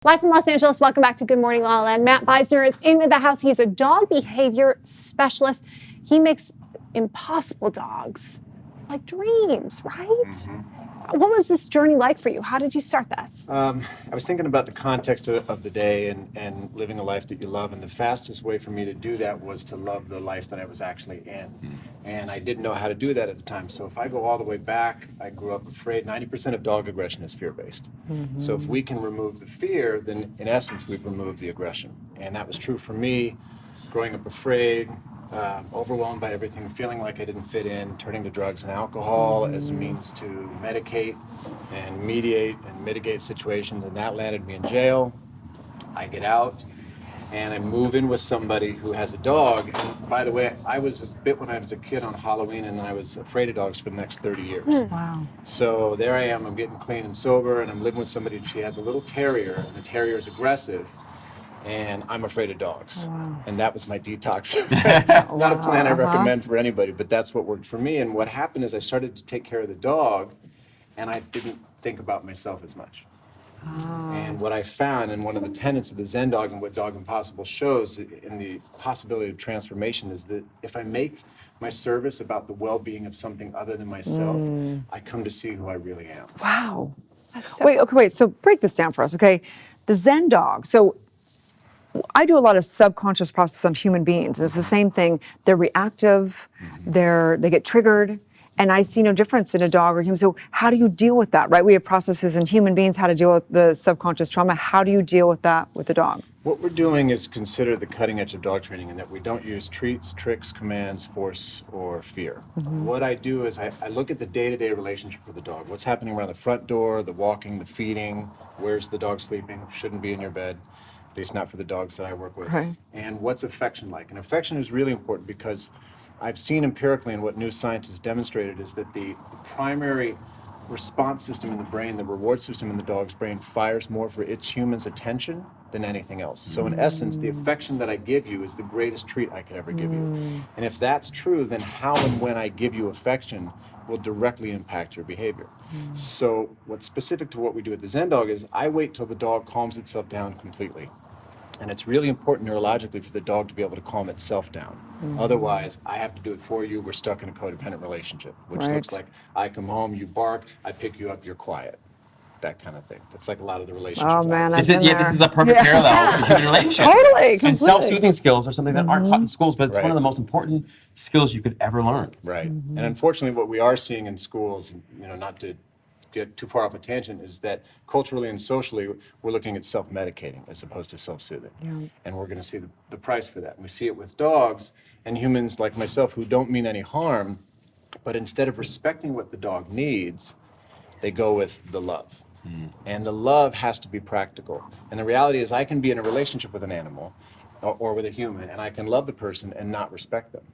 Live from Los Angeles, welcome back to Good Morning LaLa. And Matt Beisner is in the house. He's a dog behavior specialist. He makes impossible dogs like dreams, right? What was this journey like for you? How did you start this? I was thinking about the context of the day and living a life that you love, and the fastest way for me to do that was to love the life that I was actually in. And I didn't know how to do that at the time. So if I go all the way back, I grew up afraid. 90% of dog aggression is fear-based. So if we can remove the fear, then in essence, we've removed the aggression. And that was true for me, growing up afraid, overwhelmed by everything, feeling like I didn't fit in, turning to drugs and alcohol as a means to medicate and mediate and mitigate situations, and that landed me in jail. I get out and I move in with somebody who has a dog. And by the way, I was bit when I was a kid on Halloween, and then I was afraid of dogs for the next 30 years. Wow. So there I am, I'm getting clean and sober, and I'm living with somebody. She has a little terrier, and the terrier is aggressive. And I'm afraid of dogs. Wow. And that was my detox. Not a plan I recommend for anybody, but that's what worked for me. And what happened is I started to take care of the dog, and I didn't think about myself as much. And what I found, and one of the tenets of the Zen dog and what Dog Impossible shows in the possibility of transformation, is that if I make my service about the well-being of something other than myself, I come to see who I really am. Wow. That's so Wait. So break this down for us, okay? The Zen dog. So I do a lot of subconscious process on human beings. It's the same thing. They're reactive. They get triggered. And I see no difference in a dog or human. So how do you deal with that, right? We have processes in human beings, how to deal with the subconscious trauma. How do you deal with that with the dog? What we're doing is consider the cutting edge of dog training in that we don't use treats, tricks, commands, force, or fear. What I do is I look at the day-to-day relationship with the dog. What's happening around the front door, the walking, the feeding, where's the dog sleeping, shouldn't be in your bed, at least not for the dogs that I work with. Right. And what's affection like? And affection is really important because I've seen empirically, and what new science has demonstrated, is that the primary response system in the brain, the reward system in the dog's brain, fires more for its human's attention than anything else. So in essence, the affection that I give you is the greatest treat I could ever give you. And if that's true, then how and when I give you affection will directly impact your behavior. So what's specific to what we do with the Zen dog is I wait till the dog calms itself down completely. And it's really important neurologically for the dog to be able to calm itself down. Otherwise, I have to do it for you. We're stuck in a codependent relationship, which Right. looks like I come home, you bark, I pick you up, you're quiet. That kind of thing. That's like a lot of the relationships. Oh, man, This I've is, been this there. is a perfect parallel to human relationships. Totally, And completely. self-soothing skills are something that aren't taught in schools, but it's one Right. of the most important skills you could ever learn. Right. And unfortunately, what we are seeing in schools, not to get too far off a tangent, is that culturally and socially, we're looking at self-medicating as opposed to self-soothing. Yeah. And we're going to see the price for that. And we see it with dogs and humans like myself who don't mean any harm, but instead of respecting what the dog needs, they go with the love. And the love has to be practical. And the reality is I can be in a relationship with an animal or with a human, and I can love the person and not respect them.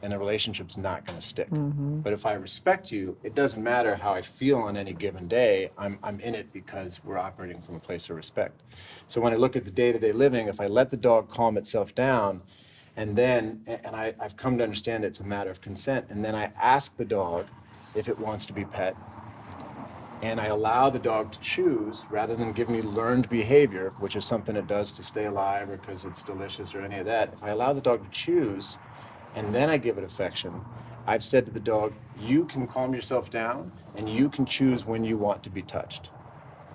And the relationship's not going to stick. But if I respect you, it doesn't matter how I feel on any given day. I'm in it because we're operating from a place of respect. So when I look at the day-to-day living, if I let the dog calm itself down, and I've come to understand it's a matter of consent, and then I ask the dog if it wants to be pet, and I allow the dog to choose rather than give me learned behavior, which is something it does to stay alive or because it's delicious or any of that. If I allow the dog to choose, and then I give it affection, I've said to the dog, you can calm yourself down and you can choose when you want to be touched.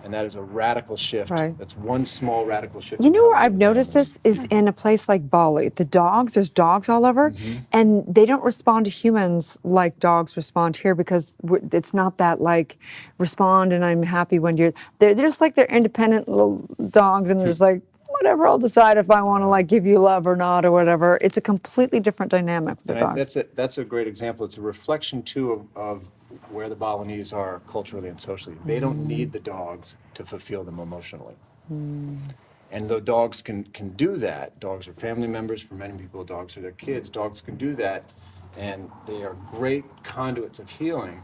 And that is a radical shift. Right. That's one small radical shift. You know in where how we I've deal with noticed animals. this is in a place like Bali. There's dogs all over, and they don't respond to humans like dogs respond here because it's not that like respond and I'm happy when you're. They're just like they're independent little dogs, and they're just like whatever. I'll decide if I want to like give you love or not or whatever. It's a completely different dynamic with the And dogs. that's a great example. It's a reflection too of where the Balinese are culturally and socially. They don't need the dogs to fulfill them emotionally. And the dogs can do that. Dogs are family members for many people. Dogs are their kids. Dogs can do that. And they are great conduits of healing.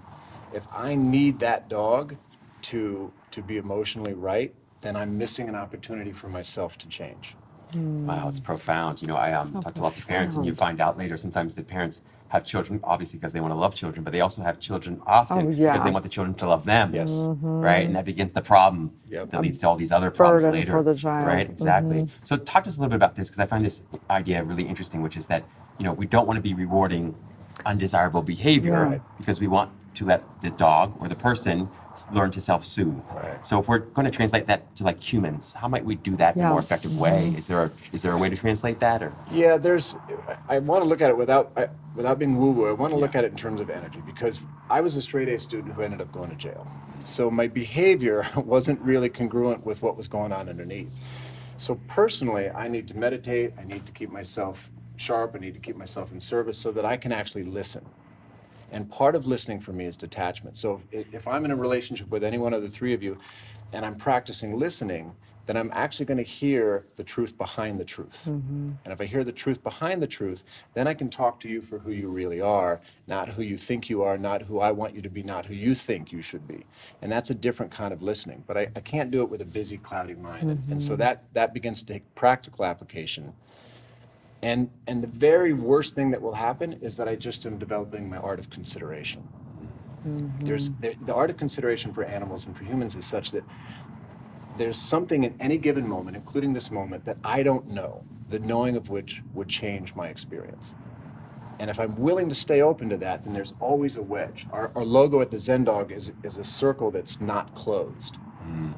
If I need that dog to be emotionally right, then I'm missing an opportunity for myself to change. Wow, it's profound. I talk to lots of parents, and you find out later sometimes that parents have have children, obviously because they want to love children, but they also have children often Oh, yeah. because they want the children to love them. Yes. Right? And that begins the problem Yep. that leads to all these other problems burden later. for the child. Right? Exactly. So talk to us a little bit about this because I find this idea really interesting, which is that, we don't want to be rewarding undesirable behavior Yeah. Right. because we want to let the dog or the person learn to self-soothe. Right. So if we're going to translate that to like humans, how might we do that in a Yeah. more effective way? Is there a way to translate that, or? Yeah, I want to look at it without being woo-woo. I want to look at it in terms of energy because I was a straight A student who ended up going to jail. So my behavior wasn't really congruent with what was going on underneath. So personally, I need to meditate. I need to keep myself sharp. I need to keep myself in service so that I can actually listen. And part of listening for me is detachment. So if I'm in a relationship with any one of the three of you and I'm practicing listening, then I'm actually going to hear the truth behind the truth. And if I hear the truth behind the truth, then I can talk to you for who you really are, not who you think you are, not who I want you to be, not who you think you should be. And that's a different kind of listening. But I can't do it with a busy, cloudy mind. And so that begins to take practical application. And the very worst thing that will happen is that I just am developing my art of consideration. The art of consideration for animals and for humans is such that there's something in any given moment, including this moment, that I don't know, the knowing of which would change my experience. And if I'm willing to stay open to that, then there's always a wedge. Our logo at the Zen Dog is a circle that's not closed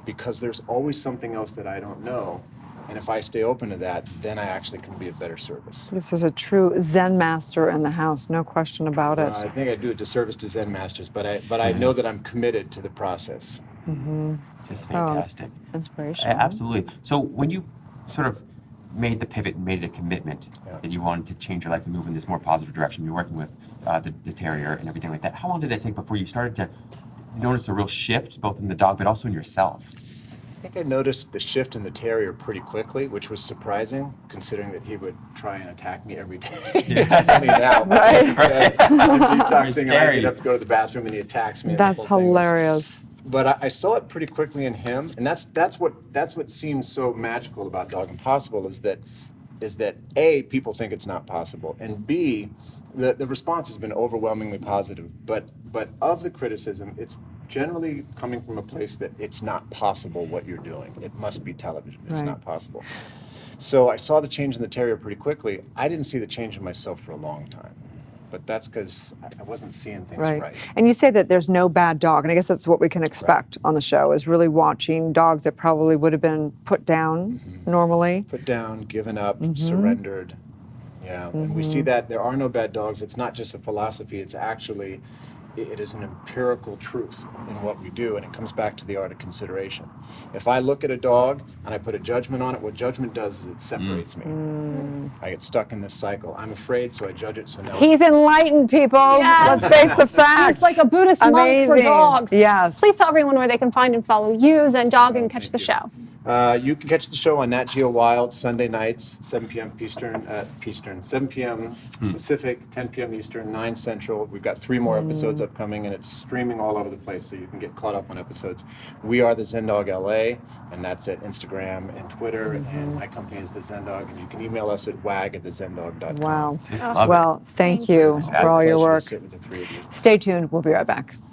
because there's always something else that I don't know. And if I stay open to that, then I actually can be of better service. This is a true Zen master in the house, no question about it. I think I do a disservice to Zen masters, but I know that I'm committed to the process. It's So, fantastic. inspirational. Absolutely. So when you sort of made the pivot and made it a commitment that you wanted to change your life and move in this more positive direction, you're working with the terrier and everything like that. How long did it take before you started to notice a real shift, both in the dog but also in yourself? I think I noticed the shift in the terrier pretty quickly, which was surprising, considering that he would try and attack me every day. It's funny now. Right. I'm detoxing and I Scary. get up to go to the bathroom and he attacks me. and the That's whole thing was- hilarious. But I saw it pretty quickly in him, and that's what seems so magical about Dog Impossible is that A, people think it's not possible, and B, the response has been overwhelmingly positive. But of the criticism, it's generally coming from a place that it's not possible what you're doing. It must be television. It's Right. not possible. So I saw the change in the terrier pretty quickly. I didn't see the change in myself for a long time. But that's because I wasn't seeing things right. And you say that there's no bad dog, and I guess that's what we can expect on the show, is really watching dogs that probably would have been put down normally. Put down, given up, surrendered. Yeah, and we see that there are no bad dogs. It's not just a philosophy, it's actually, it is an empirical truth in what we do, and it comes back to the art of consideration. If I look at a dog and I put a judgment on it, what judgment does is it separates me. I get stuck in this cycle. I'm afraid, so I judge it, so now He's enlightened, people. Yes. Let's face the facts. He's like a Buddhist monk for Amazing. dogs. Yes. Please tell everyone where they can find and follow you, Zen Dog, and catch thank the you. show. You can catch the show on Nat Geo Wild Sunday nights, 7 p.m. Eastern, 7 p.m. Pacific, 10 p.m. Eastern, 9 Central. We've got 3 more episodes upcoming, and it's streaming all over the place, so you can get caught up on episodes. We are the Zen Dog LA, and that's at Instagram and Twitter, and my company is the Zen Dog, and you can email us at wag@thezendog.com. Wow. Just love it. Well, thank you It's for all your a pleasure to work. sit with the 3 of you. Stay tuned. We'll be right back.